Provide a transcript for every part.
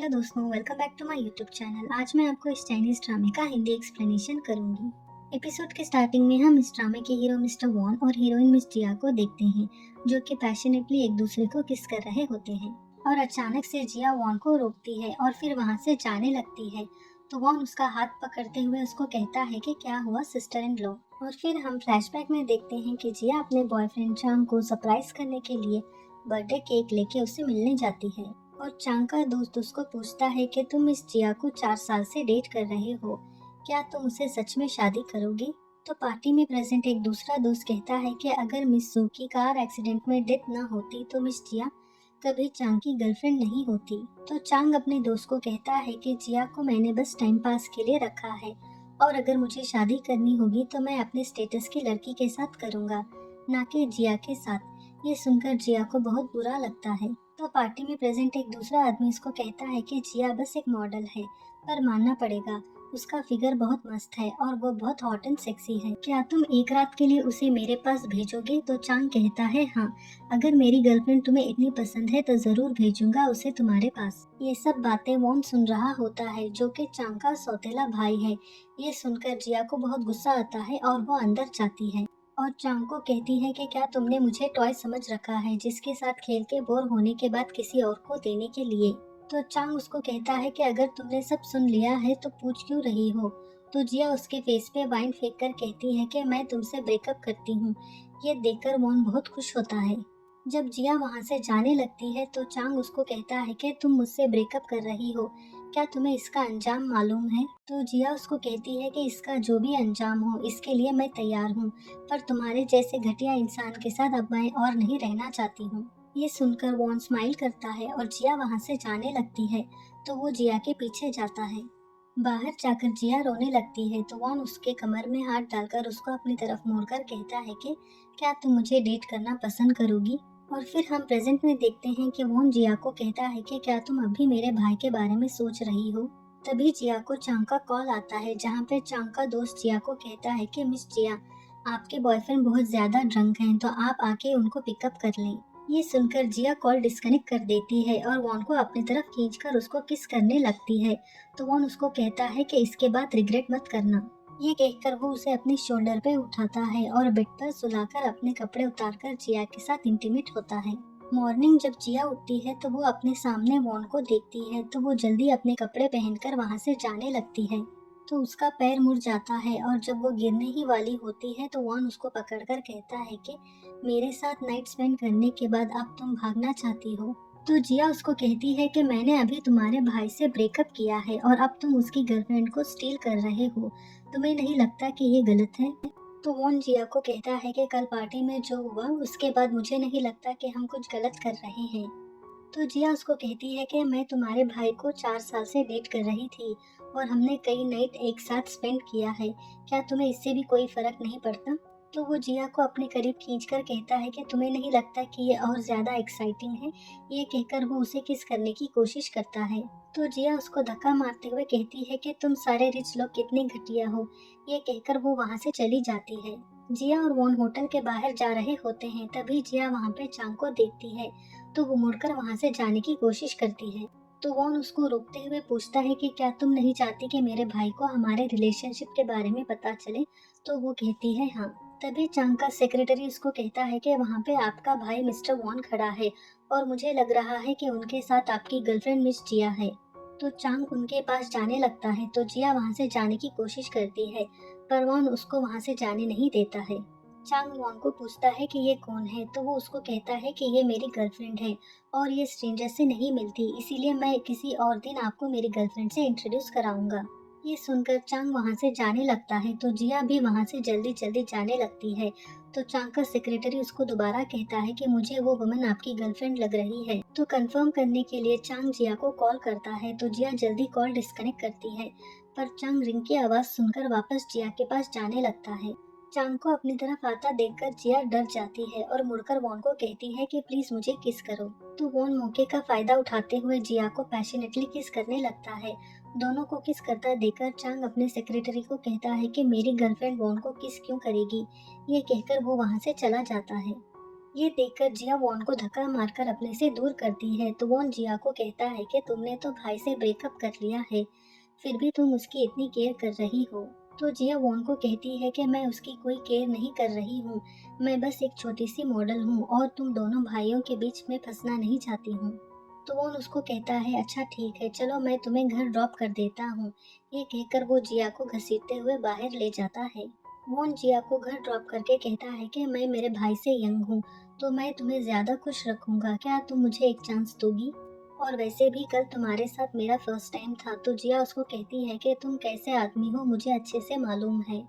Hello दोस्तों, welcome back to my YouTube channel. आज मैं आपको इस चाइनीज ड्रामे का हिंदी एक्सप्लेनेशन करूंगी। एपिसोड के स्टार्टिंग में हम इस ड्रामे के हीरो मिस्टर वॉन और हीरोइन मिस जिया को देखते हैं, जो कि पैशनेटली एक दूसरे को किस कर रहे होते हैं। और अचानक से जिया वॉन को रोकती है और फिर वहां से जाने लगती है। तो वॉन उसका हाथ पकड़ते हुए उसको कहता है कि क्या हुआ सिस्टर इन लॉ। और फिर हम फ्लैशबैक में देखते हैं कि जिया अपने बॉयफ्रेंड चांग को सरप्राइज करने के लिए बर्थडे केक लेके उससे मिलने जाती है। और चांग का दोस्त उसको पूछता है कि तुम इस जिया को 4 साल से डेट कर रहे हो, क्या तुम उसे सच में शादी करोगे। तो पार्टी में प्रेजेंट एक दूसरा दोस्त कहता है कि अगर मिस सू की कार एक्सीडेंट में डेथ ना होती तो मिस जिया कभी चांग की गर्लफ्रेंड नहीं होती। तो चांग अपने दोस्त को कहता है कि जिया को मैंने बस टाइम पास के लिए रखा है और अगर मुझे शादी करनी होगी तो मैं अपने स्टेटस की लड़की के साथ करूंगा, ना कि जिया के साथ। ये सुनकर जिया को बहुत बुरा लगता है। तो पार्टी में प्रेजेंट एक दूसरा आदमी इसको कहता है कि जिया बस एक मॉडल है, पर मानना पड़ेगा उसका फिगर बहुत मस्त है और वो बहुत हॉट एंड सेक्सी है। क्या तुम एक रात के लिए उसे मेरे पास भेजोगे। तो चांग कहता है हाँ, अगर मेरी गर्लफ्रेंड तुम्हें इतनी पसंद है तो जरूर भेजूंगा उसे तुम्हारे पास। ये सब बातें वॉन सुन रहा होता है, जो कि चांग का सौतेला भाई है। ये सुनकर जिया को बहुत गुस्सा आता है और वो अंदर जाती है और चांग को कहती है कि क्या तुमने मुझे टॉय समझ रखा है जिसके साथ खेल के बोर होने के बाद किसी और को देने के लिए। तो चांग उसको कहता है कि अगर तुमने सब सुन लिया है तो पूछ क्यों रही हो। तो जिया उसके फेस पे वाइन फेंक कर कहती है कि मैं तुमसे ब्रेकअप करती हूँ। ये देखकर वॉन बहुत खुश होता है। जब जिया वहाँ से जाने लगती है तो चांग उसको कहता है कि तुम मुझसे ब्रेकअप कर रही हो, क्या तुम्हें इसका अंजाम मालूम है। तो जिया उसको कहती है कि इसका जो भी अंजाम हो इसके लिए मैं तैयार हूँ, पर तुम्हारे जैसे घटिया इंसान के साथ अब मैं और नहीं रहना चाहती हूँ। ये सुनकर वॉन स्माइल करता है और जिया वहाँ से जाने लगती है। तो वो जिया के पीछे जाता है। बाहर जाकर जिया रोने लगती है तो वॉन उसके कमर में हाथ डालकर उसको अपनी तरफ मोड़कर कहता है कि क्या तुम मुझे डेट करना पसंद करोगी। और फिर हम प्रेजेंट में देखते हैं कि वॉन जिया को कहता है कि क्या तुम अभी मेरे भाई के बारे में सोच रही हो। तभी जिया को चांग का कॉल आता है, जहाँ पे चांग का दोस्त जिया को कहता है कि मिस जिया, आपके बॉयफ्रेंड बहुत ज्यादा ड्रंक हैं तो आप आके उनको पिकअप कर लें। ये सुनकर जिया कॉल डिस्कनेक्ट कर देती है और वॉन को अपनी तरफ खींचकर उसको किस करने लगती है। तो वॉन उसको कहता है कि इसके बाद रिग्रेट मत करना। ये कहकर वो उसे अपनी शोल्डर पे उठाता है और बेड पर सुलाकर अपने कपड़े उतारकर जिया के साथ इंटीमेट होता है। मॉर्निंग जब जिया उठती है तो वो अपने सामने वॉन को देखती है, तो वो जल्दी अपने कपड़े पहनकर वहाँ से जाने लगती है। तो उसका पैर मुड़ जाता है और जब वो गिरने ही वाली होती है तो वॉन उसको पकड़कर कहता है कि मेरे साथ नाइट स्पेंड करने के बाद अब तुम भागना चाहती हो। तो जिया उसको कहती है कि मैंने अभी तुम्हारे भाई से ब्रेकअप किया है और अब तुम उसकी गर्लफ्रेंड को स्टील कर रहे हो, तुम्हें नहीं लगता कि ये गलत है। तो वॉन जिया को कहता है कि कल पार्टी में जो हुआ उसके बाद मुझे नहीं लगता कि हम कुछ गलत कर रहे हैं। तो जिया उसको कहती है कि मैं तुम्हारे भाई को 4 साल से डेट कर रही थी और हमने कई नाइट एक साथ स्पेंड किया है, क्या तुम्हें इससे भी कोई फर्क नहीं पड़ता। तो वो जिया को अपने करीब खींचकर कहता है कि तुम्हें नहीं लगता कि ये और ज्यादा एक्साइटिंग है। ये कहकर वो उसे किस करने की कोशिश करता है। तो जिया उसको धक्का मारते हुए कहती है कि तुम सारे रिच लोग कितने घटिया हो। ये कहकर वो वहाँ से चली जाती है। जिया और वॉन होटल के बाहर जा रहे होते हैं, तभी जिया वहाँ पे चांग को देखती है। तो वो मुड़कर वहाँ से जाने की कोशिश करती है। तो वॉन उसको रोकते हुए पूछता है कि क्या तुम नहीं चाहती कि मेरे भाई को हमारे रिलेशनशिप के बारे में पता चले। तो वो कहती है हाँ। तभी चांग का सेक्रेटरी उसको कहता है कि वहाँ पे आपका भाई मिस्टर वॉन खड़ा है और मुझे लग रहा है कि उनके साथ आपकी गर्लफ्रेंड मिस जिया है। तो चांग उनके पास जाने लगता है तो जिया वहाँ से जाने की कोशिश करती है, पर वॉन उसको वहाँ से जाने नहीं देता है। चांग वॉन को पूछता है कि ये कौन है, तो वो उसको कहता है कि ये मेरी गर्लफ्रेंड है और ये स्ट्रेंजर से नहीं मिलती, इसीलिए मैं किसी और दिन आपको मेरी गर्लफ्रेंड से इंट्रोड्यूस कराऊंगा। ये सुनकर चांग वहाँ से जाने लगता है तो जिया भी वहाँ से जल्दी जल्दी जाने लगती है। तो चांग का सेक्रेटरी उसको दोबारा कहता है कि मुझे वो वुमन आपकी गर्लफ्रेंड लग रही है। तो कंफर्म करने के लिए चांग जिया को कॉल करता है तो जिया जल्दी कॉल डिस्कनेक्ट करती है, पर चांग रिंग की आवाज सुनकर वापस जिया के पास जाने लगता है। चांग को अपनी तरफ आता देखकर जिया डर जाती है और मुड़कर वॉन को कहती है कि प्लीज मुझे किस करो। तो वॉन मौके का फायदा उठाते हुए जिया को पैशनेटली किस करने लगता है। दोनों को किस करता देखकर चांग अपने सेक्रेटरी को कहता है कि मेरी गर्लफ्रेंड वॉन को किस क्यों करेगी। ये कहकर वो वहाँ से चला जाता है। ये देखकर जिया वॉन को धक्का मारकर अपने से दूर करती है तो वॉन जिया को कहता है कि तुमने तो भाई से ब्रेकअप कर लिया है, फिर भी तुम उसकी इतनी केयर कर रही हो। तो जिया वॉन को कहती है कि मैं उसकी कोई केयर नहीं कर रही हूँ, मैं बस एक छोटी सी मॉडल हूँ और तुम दोनों भाइयों के बीच में फंसना नहीं चाहती हूँ। तो वॉन उसको कहता है अच्छा ठीक है, चलो मैं तुम्हें घर ड्रॉप कर देता हूँ। ये कहकर वो जिया को घसीटते हुए बाहर ले जाता है। वॉन जिया को घर ड्रॉप करके कहता है कि मैं मेरे भाई से यंग हूँ, तो मैं तुम्हें ज्यादा खुश रखूंगा, क्या तुम मुझे एक चांस दोगी? और वैसे भी कल तुम्हारे साथ मेरा फर्स्ट टाइम था। तो जिया उसको कहती है कि तुम कैसे आदमी हो मुझे अच्छे से मालूम है,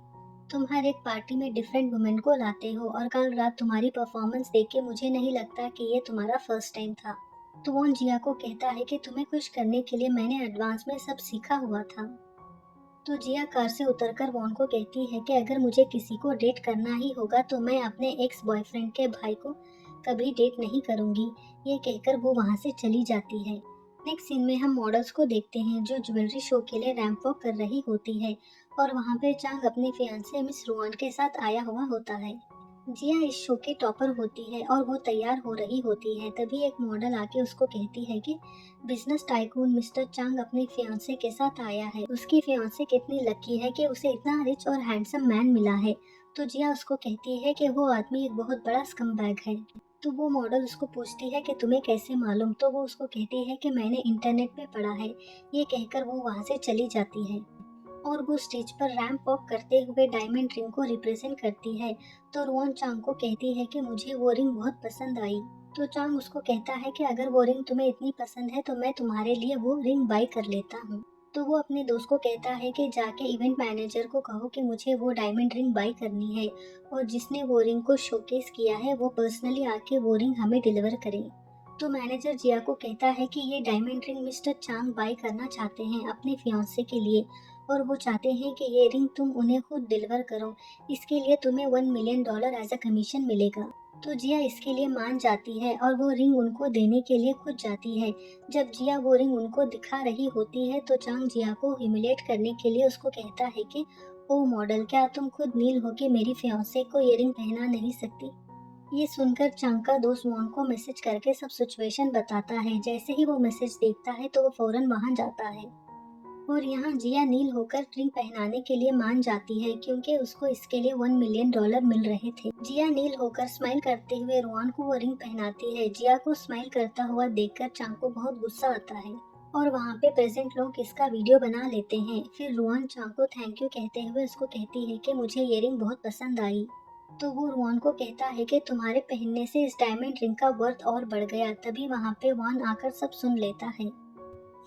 तुम हर एक पार्टी में डिफरेंट वुमेन को लाते हो और कल रात तुम्हारी परफॉर्मेंस देख के मुझे नहीं लगता कि ये तुम्हारा फर्स्ट टाइम था। तो वॉन जिया को कहता है कि तुम्हें खुश करने के लिए मैंने एडवांस में सब सीखा हुआ था। तो जिया कार से उतरकर वॉन को कहती है कि अगर मुझे किसी को डेट करना ही होगा तो मैं अपने एक्स बॉयफ्रेंड के भाई को कभी डेट नहीं करूंगी। ये कहकर वो वहां से चली जाती है। नेक्स्ट सीन में हम मॉडल्स को देखते हैं जो ज्वेलरी शो के लिए रैंप वॉक कर रही होती है और वहां पे चांग अपने फियांसे मिस रुआन के साथ आया हुआ होता है। जिया इस शो की टॉपर होती है और वो तैयार हो रही होती है, तभी एक मॉडल आके उसको कहती है कि बिजनेस टाइकून मिस्टर चांग अपने फियांसे के साथ आया है, उसकी फियांसे कितनी लकी है कि उसे इतना रिच और हैंडसम मैन मिला है। तो जिया उसको कहती है कि वो आदमी एक बहुत बड़ा स्कमबैग है। तो वो मॉडल उसको पूछती है कि तुम्हें कैसे मालूम? तो वो उसको कहती है कि मैंने इंटरनेट पे पढ़ा है। ये कहकर वो वहाँ से चली जाती है और वो स्टेज पर रैंप वॉक करते हुए डायमंड रिंग को रिप्रेजेंट करती है। तो रोहन चांग को कहती है कि मुझे वो रिंग बहुत पसंद आई। तो चांग उसको कहता है कि अगर वो रिंग तुम्हें इतनी पसंद है तो मैं तुम्हारे लिए वो रिंग बाय कर लेता हूँ। तो वो अपने दोस्त को कहता है कि जाके इवेंट मैनेजर को कहो कि मुझे वो डायमंड रिंग बाय करनी है और जिसने वो रिंग को शोकेस किया है वो पर्सनली आके वो रिंग हमें डिलीवर करे। तो मैनेजर जिया को कहता है कि ये डायमंड रिंग मिस्टर चांग बाय करना चाहते हैं अपने फियांसे के लिए और वो चाहते हैं कि ये रिंग तुम उन्हें खुद डिलीवर करो, इसके लिए तुम्हें $1 मिलियन एज अ कमीशन मिलेगा। तो जिया इसके लिए मान जाती है और वो रिंग उनको देने के लिए खुद जाती है। जब जिया वो रिंग उनको दिखा रही होती है तो चांग जिया को ह्यूमिलेट करने के लिए उसको कहता है कि ओ मॉडल, क्या तुम खुद नील होके मेरी फियांसे को ये रिंग पहना नहीं सकती? ये सुनकर चांग का दोस्त वॉन को मैसेज करके सब सिचुएशन बताता है। जैसे ही वो मैसेज देखता है तो वो फौरन वहां जाता है और यहाँ जिया नील होकर रिंग पहनाने के लिए मान जाती है क्योंकि उसको इसके लिए $1 मिलियन मिल रहे थे। जिया नील होकर स्माइल करते हुए रुआन को वो रिंग पहनाती है। जिया को स्माइल करता हुआ देखकर चांग को बहुत गुस्सा आता है और वहाँ पे प्रेजेंट लोग इसका वीडियो बना लेते हैं। फिर रुआन चांग को थैंक यू कहते हुए उसको कहती है कि मुझे ये रिंग बहुत पसंद आई। तो वो रुआन को कहता है कि तुम्हारे पहनने से इस डायमंड रिंग का वर्थ और बढ़ गया। तभी वहाँ पे वान आकर सब सुन लेता है।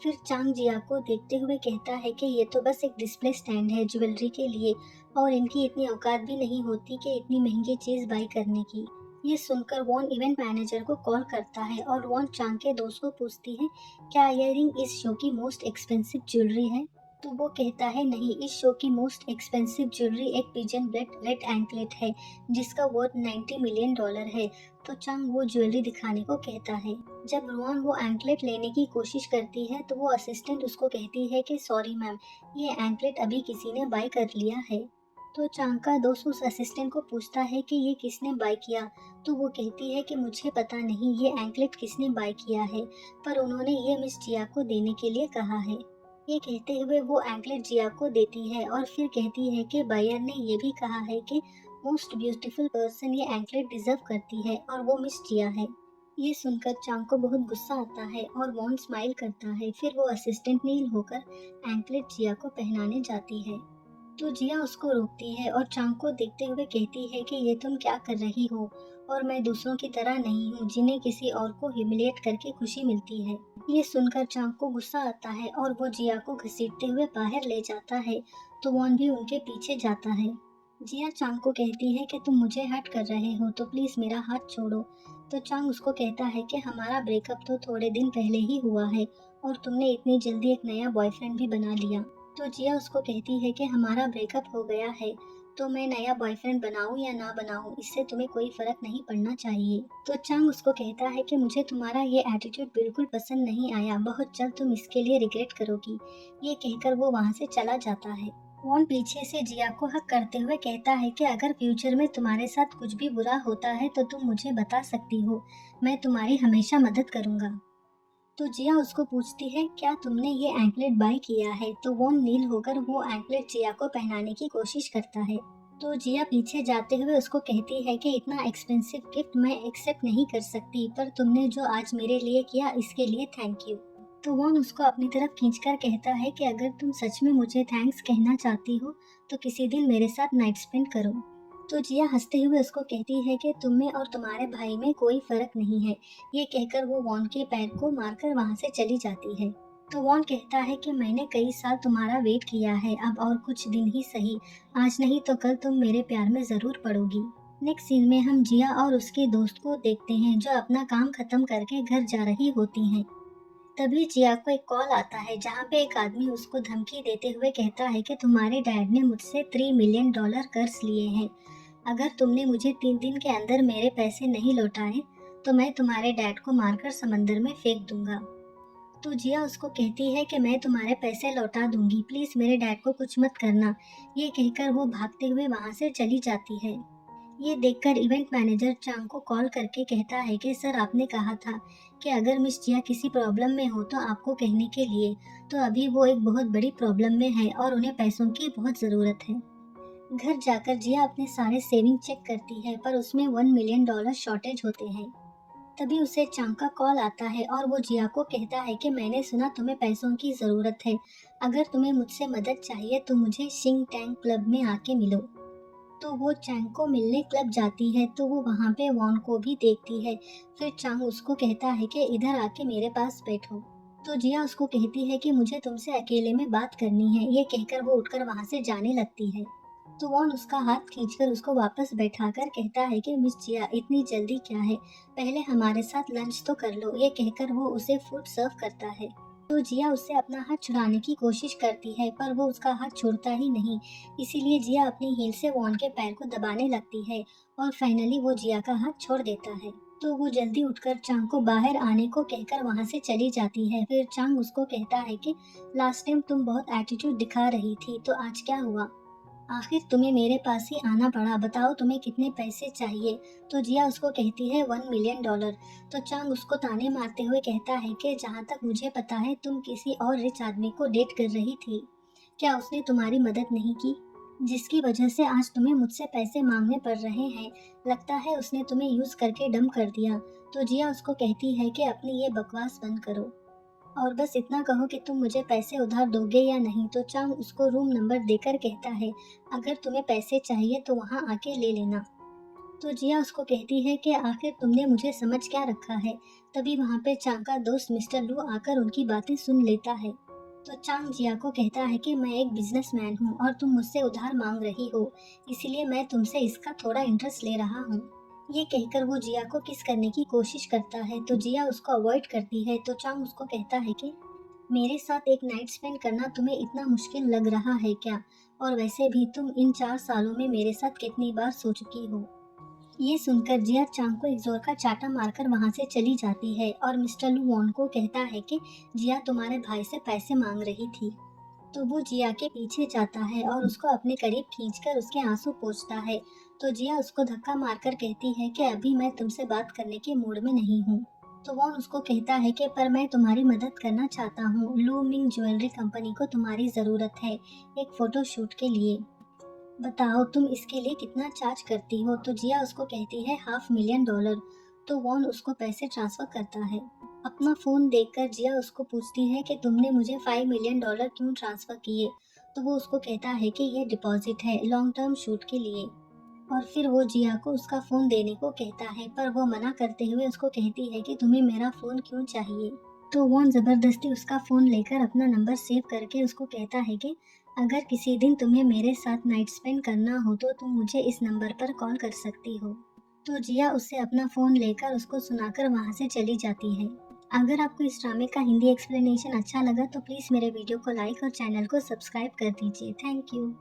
फिर चांग जिया को देखते हुए कहता है कि ये तो बस एक डिस्प्ले स्टैंड है ज्वेलरी के लिए और इनकी इतनी औकात भी नहीं होती कि इतनी महंगी चीज बाई करने की। ये सुनकर वॉन इवेंट मैनेजर को कॉल करता है और वॉन चांग के दोस्त को पूछती है क्या ये रिंग इस शो की मोस्ट एक्सपेंसिव ज्वेलरी है? तो वो कहता है नहीं, इस शो की मोस्ट एक्सपेंसिव ज्वेलरी एक पिजन ब्लड रेड एंकलेट है जिसका वर्थ $90 मिलियन है। तो चांग वो ज्वेलरी दिखाने को कहता है। जब रोहन वो एंकलेट लेने की कोशिश करती है तो वो असिस्टेंट उसको कहती है कि सॉरी मैम, ये एंकलेट अभी किसी ने बाय कर लिया है। तो चांग का दोस्त उस असिस्टेंट को पूछता है कि ये किसने बाय किया? तो वो कहती है कि मुझे पता नहीं ये एंकलेट किसने बाय किया है, पर उन्होंने ये मिस जिया को देने के लिए कहा है। ये कहते हुए वो एंकलेट जिया को देती है और फिर कहती है कि बायर ने ये भी कहा है कि मोस्ट ब्यूटीफुल पर्सन ये एंकलेट डिजर्व करती है और वो मिस जिया है। ये सुनकर चांग को बहुत गुस्सा आता है और वॉन स्माइल करता है। फिर वो असिस्टेंट नील होकर एंकलेट जिया को पहनाने जाती है। तो जिया उसको रोकती है और चांग को देखते हुए कहती है कि ये तुम क्या कर रही हो और मैं दूसरों की तरह नहीं हूँ जिन्हें किसी और को ह्यूमिलिएट करके खुशी मिलती है। ये सुनकर चांग को गुस्सा आता है और वो जिया को घसीटते हुए बाहर ले जाता है। तो वॉन भी उनके पीछे जाता है। जिया चांग को कहती है कि तुम मुझे हर्ट कर रहे हो तो प्लीज मेरा हाथ छोड़ो। तो चांग उसको कहता है कि हमारा ब्रेकअप तो थोड़े दिन पहले ही हुआ है और तुमने इतनी जल्दी एक नया बॉयफ्रेंड भी बना लिया। तो जिया उसको कहती है कि हमारा ब्रेकअप हो गया है तो मैं नया बॉयफ्रेंड बनाऊं या ना बनाऊं इससे तुम्हें कोई फर्क नहीं पड़ना चाहिए। तो चांग उसको कहता है कि मुझे तुम्हारा ये एटीट्यूड बिल्कुल पसंद नहीं आया, बहुत जल्द तुम इसके लिए रिग्रेट करोगी। ये कहकर वो वहाँ से चला जाता है। वॉन पीछे से जिया को हक करते हुए कहता है कि अगर फ्यूचर में तुम्हारे साथ कुछ भी बुरा होता है तो तुम मुझे बता सकती हो, मैं तुम्हारी हमेशा मदद करूंगा। तो जिया उसको पूछती है क्या तुमने ये एंकलेट बाय किया है, तो वॉन नील होकर वो एंकलेट जिया को पहनाने की कोशिश करता है। तो जिया पीछे जाते हुए उसको कहती है कि इतना एक्सपेंसिव गिफ्ट मैं एक्सेप्ट नहीं कर सकती, पर तुमने जो आज मेरे लिए किया इसके लिए थैंक यू। तो वॉन उसको अपनी तरफ खींचकर कहता है कि अगर तुम सच में मुझे थैंक्स कहना चाहती हो तो किसी दिन मेरे साथ नाइट स्पेंड करो। तो जिया हंसते हुए उसको कहती है कि तुम में और तुम्हारे भाई में कोई फर्क नहीं है। ये कहकर वो वॉन के पैर को मारकर वहां से चली जाती है। तो वॉन कहता है कि मैंने कई साल तुम्हारा वेट किया है, अब और कुछ दिन ही सही, आज नहीं तो कल तुम मेरे प्यार में जरूर पड़ोगी। नेक्स्ट सीन में हम जिया और उसके दोस्त को देखते हैं जो अपना काम खत्म करके घर जा रही होती हैं। तभी जिया को एक कॉल आता है जहाँ पे एक आदमी उसको धमकी देते हुए कहता है कि तुम्हारे डैड ने मुझसे $3 मिलियन कर्ज लिए हैं। अगर तुमने मुझे 3 दिन के अंदर मेरे पैसे नहीं लौटाए तो मैं तुम्हारे डैड को मारकर समंदर में फेंक दूंगा। तो जिया उसको कहती है कि मैं तुम्हारे पैसे लौटा दूंगी, प्लीज मेरे डैड को कुछ मत करना। ये कहकर वो भागते हुए वहां से चली जाती है। ये देखकर इवेंट मैनेजर चांग को कॉल करके कहता है कि सर आपने कहा था कि अगर मिस जिया किसी प्रॉब्लम में हो तो आपको कहने के लिए, तो अभी वो एक बहुत बड़ी प्रॉब्लम में है और उन्हें पैसों की बहुत ज़रूरत है। घर जाकर जिया अपने सारे सेविंग चेक करती है पर उसमें $1 मिलियन शॉर्टेज होते हैं। तभी उसे चांग का कॉल आता है और वो जिया को कहता है कि मैंने सुना तुम्हें पैसों की ज़रूरत है, अगर तुम्हें मुझसे मदद चाहिए तो मुझे शिंग टैंग क्लब में आके मिलो। तो वो चांग को मिलने क्लब जाती है तो वो वहाँ पे वॉन को भी देखती है। फिर चांग उसको कहता है कि इधर आके मेरे पास बैठो। तो जिया उसको कहती है कि मुझे तुमसे अकेले में बात करनी है। ये कहकर वो उठकर वहाँ से जाने लगती है। तो वॉन उसका हाथ खींचकर उसको वापस बैठाकर कहता है कि मिस जिया इतनी जल्दी क्या है, पहले हमारे साथ लंच तो कर लो। ये कहकर वो उसे फूड सर्व करता है। तो जिया उससे अपना हाथ छुड़ाने की कोशिश करती है पर वो उसका हाथ छोड़ता ही नहीं। इसीलिए जिया अपनी हील से वॉन के पैर को दबाने लगती है और फाइनली वो जिया का हाथ छोड़ देता है। तो वो जल्दी उठकर चांग को बाहर आने को कहकर वहां से चली जाती है। फिर चांग उसको कहता है कि लास्ट टाइम तुम बहुत एटीट्यूड दिखा रही थी, तो आज क्या हुआ, आखिर तुम्हें मेरे पास ही आना पड़ा, बताओ तुम्हें कितने पैसे चाहिए। तो जिया उसको कहती है $1 मिलियन। तो चांग उसको ताने मारते हुए कहता है कि जहाँ तक मुझे पता है तुम किसी और रिच आदमी को डेट कर रही थी, क्या उसने तुम्हारी मदद नहीं की, जिसकी वजह से आज तुम्हें मुझसे पैसे मांगने पड़ रहे हैं। लगता है उसने तुम्हें यूज करके डम कर दिया। तो जिया उसको कहती है कि अपनी ये बकवास बंद करो और बस इतना कहो कि तुम मुझे पैसे उधार दोगे या नहीं। तो चांग उसको रूम नंबर देकर कहता है अगर तुम्हें पैसे चाहिए तो वहाँ आके ले लेना। तो जिया उसको कहती है कि आखिर तुमने मुझे समझ क्या रखा है। तभी वहाँ पे चांग का दोस्त मिस्टर लू आकर उनकी बातें सुन लेता है। तो चांग जिया को कहता है कि मैं एक बिजनेसमैन हूँ और तुम मुझसे उधार मांग रही हो, इसीलिए मैं तुमसे इसका थोड़ा इंटरेस्ट ले रहा हूँ। ये कहकर वो जिया को किस करने की कोशिश करता है तो जिया उसको अवॉइड करती है। तो चांग उसको कहता है कि मेरे साथ एक नाइट स्पेंड करना तुम्हें इतना मुश्किल लग रहा है क्या, और वैसे भी तुम इन 4 सालों में मेरे साथ कितनी बार सो चुकी हो। ये सुनकर जिया चांग को एक जोर का चाटा मारकर वहां से चली जाती है और मिस्टर लू वॉन को कहता है कि जिया तुम्हारे भाई से पैसे मांग रही थी। तो वो जिया के पीछे जाता है और उसको अपने करीब खींचकर उसके आंसू पोंछता है। तो जिया उसको धक्का मारकर कहती है कि अभी मैं तुमसे बात करने के मूड में नहीं हूँ। तो वॉन उसको कहता है कि पर मैं तुम्हारी मदद करना चाहता हूँ, लू मिंग ज्वेलरी कंपनी को तुम्हारी ज़रूरत है एक फ़ोटो शूट के लिए, बताओ तुम इसके लिए कितना चार्ज करती हो। तो जिया उसको कहती है $500,000। तो वॉन उसको पैसे ट्रांसफर करता है। अपना फोन देखकर जिया उसको पूछती है कि तुमने मुझे $5 मिलियन क्यों ट्रांसफर किए। तो वो उसको कहता है कि ये डिपॉजिट है लॉन्ग टर्म शूट के लिए। और फिर वो जिया को उसका फोन देने को कहता है पर वो मना करते हुए उसको कहती है कि तुम्हें मेरा फोन क्यों चाहिए। तो वॉन जबरदस्ती उसका फोन लेकर अपना नंबर सेव करके उसको कहता है कि अगर किसी दिन तुम्हें मेरे साथ नाइट स्पेंड करना हो तो तुम मुझे इस नंबर पर कॉल कर सकती हो। तो जिया उससे अपना फोन लेकर उसको सुनाकर वहां से चली जाती है। अगर आपको इस ड्रामे का हिंदी एक्सप्लेनेशन अच्छा लगा तो प्लीज मेरे वीडियो को लाइक और चैनल को सब्सक्राइब कर दीजिए। Thank you.